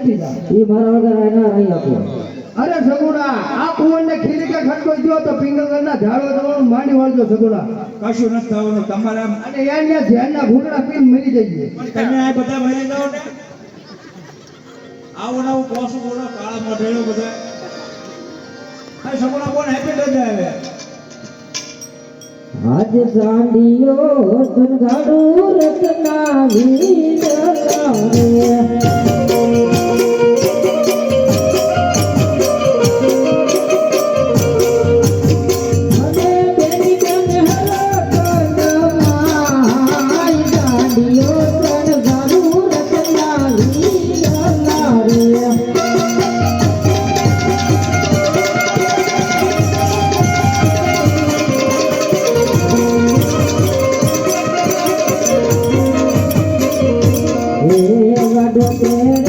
બેસી જા ઈ મારા વગર આના રહી આપ્યો. અરે સગુણા આ કુંવરને ખીલી કે ખટકો ગયો તો પિંગલના ઝાડવા જવાનું માંડી વાળજો સગુણા કશું નથી થવાનું તમારે આમ અને એના ધ્યાનના ઘૂંટડા પીને મરી જઈએ તમે આ બધા મરી જાઓ ને આવો ને આવું કોસું બોલો કાળા મોઢેલો બધા આ સગુણા કોણ હેપી થઈ આવે આજ ચાંદીયો તન ગાડું રતના વીર Hey,